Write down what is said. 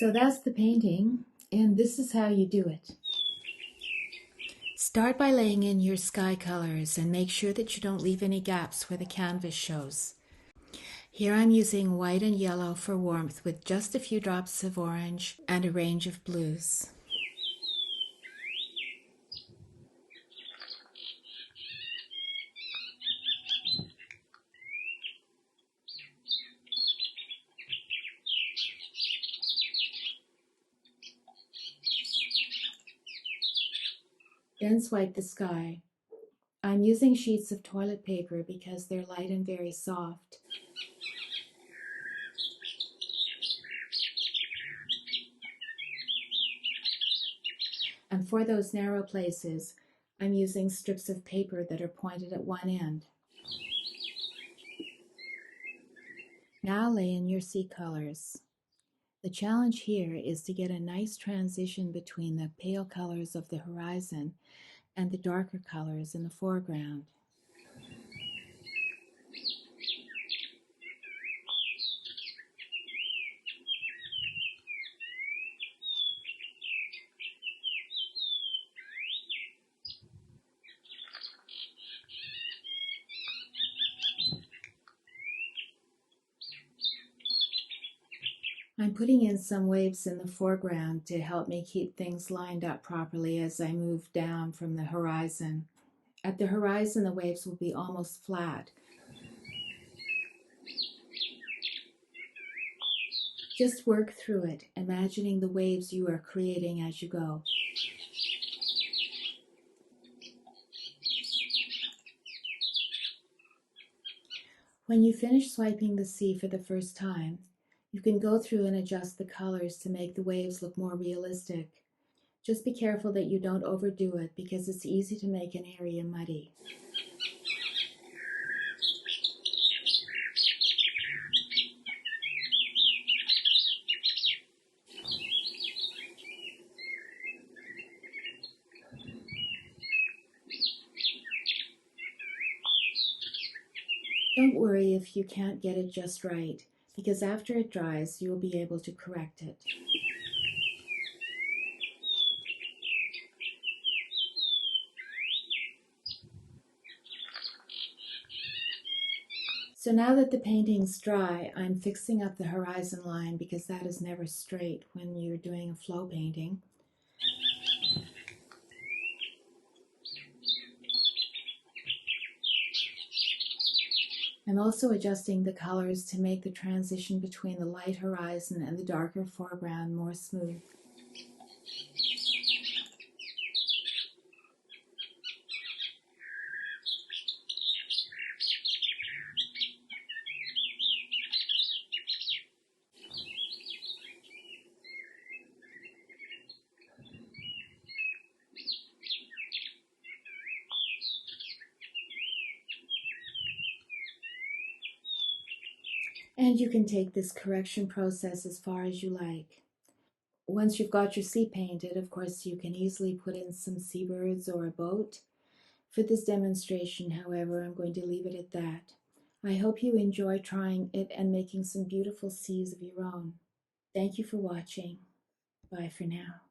So that's the painting, and this is how you do it. Start by laying in your sky colors and make sure that you don't leave any gaps where the canvas shows. Here I'm using white and yellow for warmth with just a few drops of orange and a range of blues. Then swipe the sky. I'm using sheets of toilet paper because they're light and very soft. And for those narrow places, I'm using strips of paper that are pointed at one end. Now lay in your sea colors. The challenge here is to get a nice transition between the pale colors of the horizon and the darker colors in the foreground. I'm putting in some waves in the foreground to help me keep things lined up properly as I move down from the horizon. At the horizon, the waves will be almost flat. Just work through it, imagining the waves you are creating as you go. When you finish swiping the sea for the first time, you can go through and adjust the colors to make the waves look more realistic. Just be careful that you don't overdo it because it's easy to make an area muddy. Don't worry if you can't get it just right, because after it dries, you'll be able to correct it. So now that the painting's dry, I'm fixing up the horizon line because that is never straight when you're doing a flow painting. I'm also adjusting the colors to make the transition between the light horizon and the darker foreground more smooth. And you can take this correction process as far as you like. Once you've got your sea painted, of course, you can easily put in some seabirds or a boat. For this demonstration, however, I'm going to leave it at that. I hope you enjoy trying it and making some beautiful seas of your own. Thank you for watching. Bye for now.